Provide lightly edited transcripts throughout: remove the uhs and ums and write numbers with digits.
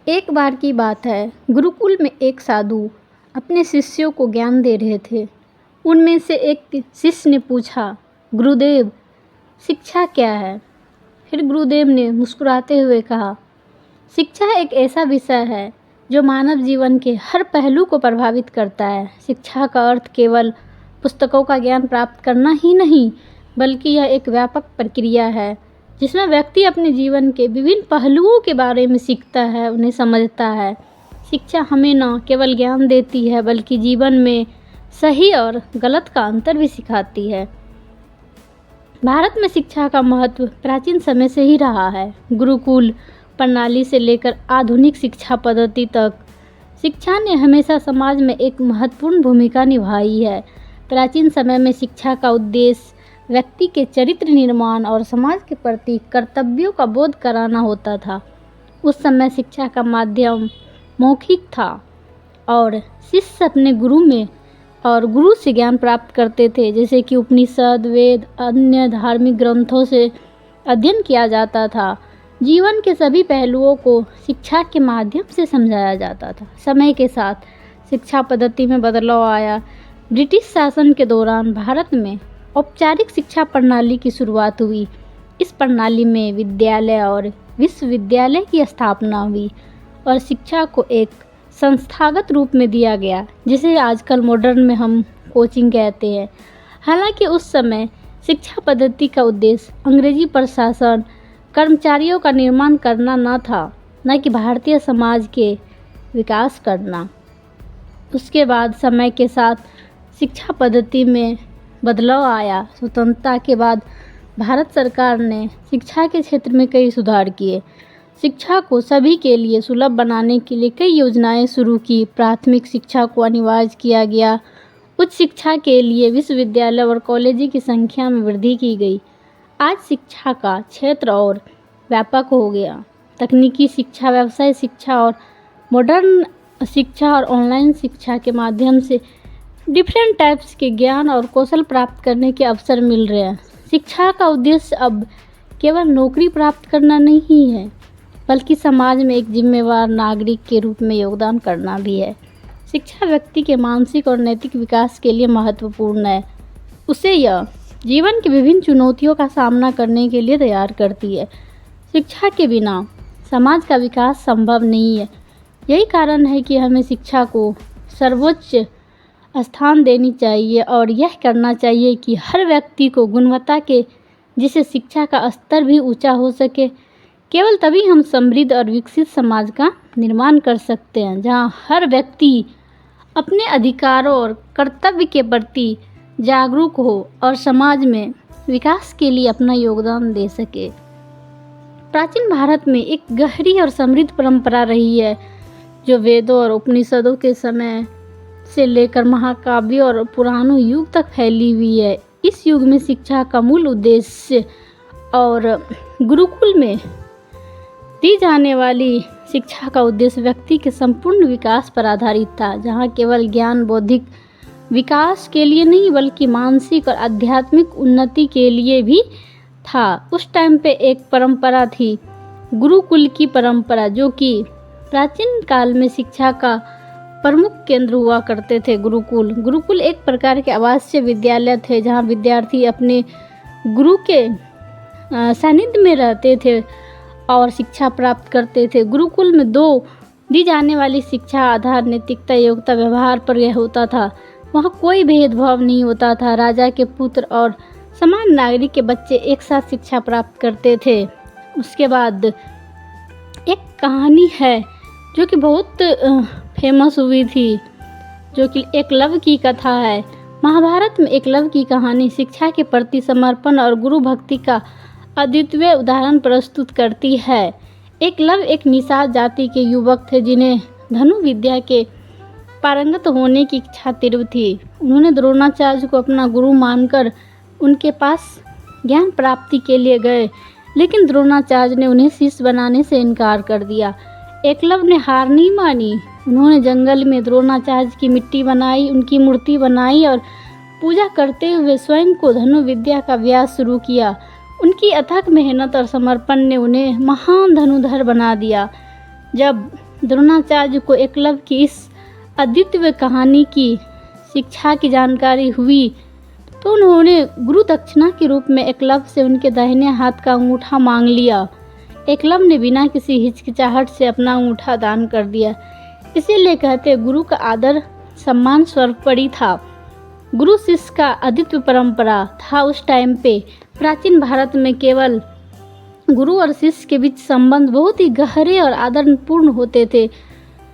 एक बार की बात है, गुरुकुल में एक साधु अपने शिष्यों को ज्ञान दे रहे थे। उनमें से एक शिष्य ने पूछा, गुरुदेव, शिक्षा क्या है? फिर गुरुदेव ने मुस्कुराते हुए कहा, शिक्षा एक ऐसा विषय है जो मानव जीवन के हर पहलू को प्रभावित करता है। शिक्षा का अर्थ केवल पुस्तकों का ज्ञान प्राप्त करना ही नहीं, बल्कि यह एक व्यापक प्रक्रिया है जिसमें व्यक्ति अपने जीवन के विभिन्न पहलुओं के बारे में सीखता है, उन्हें समझता है। शिक्षा हमें न केवल ज्ञान देती है, बल्कि जीवन में सही और गलत का अंतर भी सिखाती है। भारत में शिक्षा का महत्व प्राचीन समय से ही रहा है। गुरुकुल प्रणाली से लेकर आधुनिक शिक्षा पद्धति तक शिक्षा ने हमेशा समाज में एक महत्वपूर्ण भूमिका निभाई है। प्राचीन समय में शिक्षा का उद्देश्य व्यक्ति के चरित्र निर्माण और समाज के प्रति कर्तव्यों का बोध कराना होता था। उस समय शिक्षा का माध्यम मौखिक था और शिष्य अपने गुरु से ज्ञान प्राप्त करते थे, जैसे कि उपनिषद, वेद, अन्य धार्मिक ग्रंथों से अध्ययन किया जाता था। जीवन के सभी पहलुओं को शिक्षा के माध्यम से समझाया जाता था। समय के साथ शिक्षा पद्धति में बदलाव आया। ब्रिटिश शासन के दौरान भारत में औपचारिक शिक्षा प्रणाली की शुरुआत हुई। इस प्रणाली में विद्यालय और विश्वविद्यालय की स्थापना हुई और शिक्षा को एक संस्थागत रूप में दिया गया, जिसे आजकल मॉडर्न में हम कोचिंग कहते हैं। हालांकि उस समय शिक्षा पद्धति का उद्देश्य अंग्रेजी प्रशासन कर्मचारियों का निर्माण करना न था, न कि भारतीय समाज के विकास करना। उसके बाद समय के साथ शिक्षा पद्धति में बदलाव आया। स्वतंत्रता के बाद भारत सरकार ने शिक्षा के क्षेत्र में कई सुधार किए। शिक्षा को सभी के लिए सुलभ बनाने के लिए कई योजनाएं शुरू की। प्राथमिक शिक्षा को अनिवार्य किया गया। उच्च शिक्षा के लिए विश्वविद्यालय और कॉलेज की संख्या में वृद्धि की गई। आज शिक्षा का क्षेत्र और व्यापक हो गया। तकनीकी शिक्षा, व्यवसाय शिक्षा और मॉडर्न शिक्षा और ऑनलाइन शिक्षा के माध्यम से डिफरेंट टाइप्स के ज्ञान और कौशल प्राप्त करने के अवसर मिल रहे हैं। शिक्षा का उद्देश्य अब केवल नौकरी प्राप्त करना नहीं है, बल्कि समाज में एक जिम्मेदार नागरिक के रूप में योगदान करना भी है। शिक्षा व्यक्ति के मानसिक और नैतिक विकास के लिए महत्वपूर्ण है। उसे यह जीवन की विभिन्न चुनौतियों का सामना करने के लिए तैयार करती है। शिक्षा के बिना समाज का विकास संभव नहीं है। यही कारण है कि हमें शिक्षा को सर्वोच्च स्थान देनी चाहिए और यह करना चाहिए कि हर व्यक्ति को गुणवत्ता के, जिससे शिक्षा का स्तर भी ऊंचा हो सके। केवल तभी हम समृद्ध और विकसित समाज का निर्माण कर सकते हैं, जहां हर व्यक्ति अपने अधिकारों और कर्तव्य के प्रति जागरूक हो और समाज में विकास के लिए अपना योगदान दे सके। प्राचीन भारत में एक गहरी और समृद्ध परंपरा रही है, जो वेदों और उपनिषदों के समय से लेकर महाकाव्य और पुराणों युग तक फैली हुई है। इस युग में शिक्षा का मूल उद्देश्य और गुरुकुल में दी जाने वाली शिक्षा का उद्देश्य व्यक्ति के संपूर्ण विकास पर आधारित था, जहाँ केवल ज्ञान बौद्धिक विकास के लिए नहीं, बल्कि मानसिक और आध्यात्मिक उन्नति के लिए भी था। उस टाइम पे एक परंपरा थी, गुरुकुल की परंपरा, जो कि प्राचीन काल में शिक्षा का प्रमुख केंद्र हुआ करते थे। गुरुकुल एक प्रकार के आवासीय विद्यालय थे, जहाँ विद्यार्थी अपने गुरु के सानिध्य में रहते थे और शिक्षा प्राप्त करते थे। गुरुकुल में दी जाने वाली शिक्षा आधार नैतिकता, योग्यता, व्यवहार पर यह होता था। वहाँ कोई भेदभाव नहीं होता था। राजा के पुत्र और समान नागरिक के बच्चे एक साथ शिक्षा प्राप्त करते थे। उसके बाद एक कहानी है जो कि बहुत फेमस हुई थी, जो कि एकलव्य की कथा है। महाभारत में एकलव्य की कहानी शिक्षा के प्रति समर्पण और गुरु भक्ति का अद्वितीय उदाहरण प्रस्तुत करती है। एकलव्य एक निषाद जाति के युवक थे, जिन्हें धनु विद्या के पारंगत होने की इच्छा तीव्र थी। उन्होंने द्रोणाचार्य को अपना गुरु मानकर उनके पास ज्ञान प्राप्ति के लिए गए, लेकिन द्रोणाचार्य ने उन्हें शिष्य बनाने से इनकार कर दिया। एकलव्य ने हार नहीं मानी। उन्होंने जंगल में द्रोणाचार्य की मिट्टी बनाई, उनकी मूर्ति बनाई और पूजा करते हुए स्वयं को धनु विद्या का अभ्यास शुरू किया। उनकी अथक मेहनत और समर्पण ने उन्हें महान धनुधर बना दिया। जब द्रोणाचार्य को एकलव्य की इस अद्वितीय कहानी की शिक्षा की जानकारी हुई तो उन्होंने गुरु दक्षिणा के रूप में एकलव्य से उनके दाहिने हाथ का अंगूठा मांग लिया। एकलव्य ने बिना किसी हिचकिचाहट से अपना अंगूठा दान कर दिया। इसीलिए कहते गुरु का आदर सम्मान सर्वोपरि था। गुरु शिष्य का अद्वितीय परंपरा था। उस टाइम पे प्राचीन भारत में केवल गुरु और शिष्य के बीच संबंध बहुत ही गहरे और आदरपूर्ण होते थे।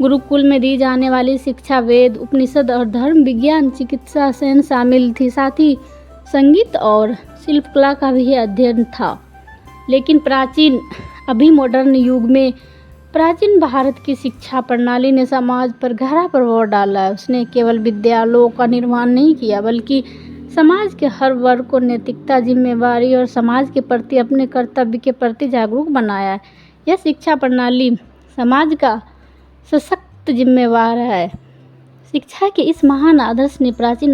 गुरुकुल में दी जाने वाली शिक्षा वेद, उपनिषद और धर्म विज्ञान, चिकित्सा सैन शामिल थी। साथ ही संगीत और शिल्पकला का भी अध्ययन था। लेकिन प्राचीन अभी मॉडर्न युग में प्राचीन भारत की शिक्षा प्रणाली ने समाज पर गहरा प्रभाव डाला है। उसने केवल विद्यालयों का निर्माण नहीं किया बल्कि समाज के हर वर्ग को नैतिकता, जिम्मेवारी और समाज के प्रति अपने कर्तव्य के प्रति जागरूक बनाया है। यह शिक्षा प्रणाली समाज का सशक्त जिम्मेवार है। शिक्षा के इस महान आदर्श ने प्राचीन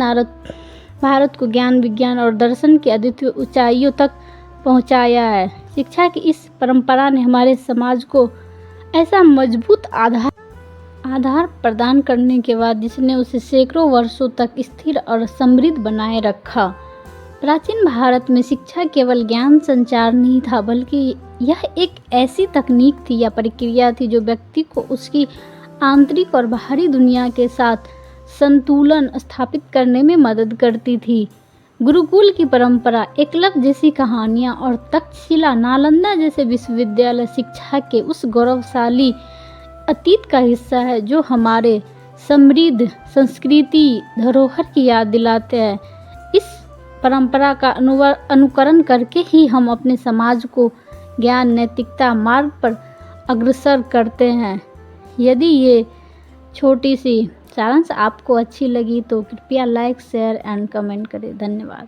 भारत को ज्ञान, विज्ञान और दर्शन की अद्वितीय ऊंचाइयों तक पहुंचाया है। शिक्षा की इस परंपरा ने हमारे समाज को ऐसा मजबूत आधार प्रदान करने के बाद जिसने उसे सैकड़ों वर्षों तक स्थिर और समृद्ध बनाए रखा। प्राचीन भारत में शिक्षा केवल ज्ञान संचार नहीं था बल्कि यह एक ऐसी तकनीक थी या प्रक्रिया थी जो व्यक्ति को उसकी आंतरिक और बाहरी दुनिया के साथ संतुलन स्थापित करने में मदद करती थी। गुरुकुल की परंपरा, एकलव्य जैसी कहानियाँ और तक्षशिला, नालंदा जैसे विश्वविद्यालय शिक्षा के उस गौरवशाली अतीत का हिस्सा है जो हमारे समृद्ध संस्कृति धरोहर की याद दिलाते हैं। इस परंपरा का अनुकरण करके ही हम अपने समाज को ज्ञान, नैतिकता मार्ग पर अग्रसर करते हैं। यदि ये छोटी सी सारांश आपको अच्छी लगी तो कृपया लाइक, शेयर एंड कमेंट करें। धन्यवाद।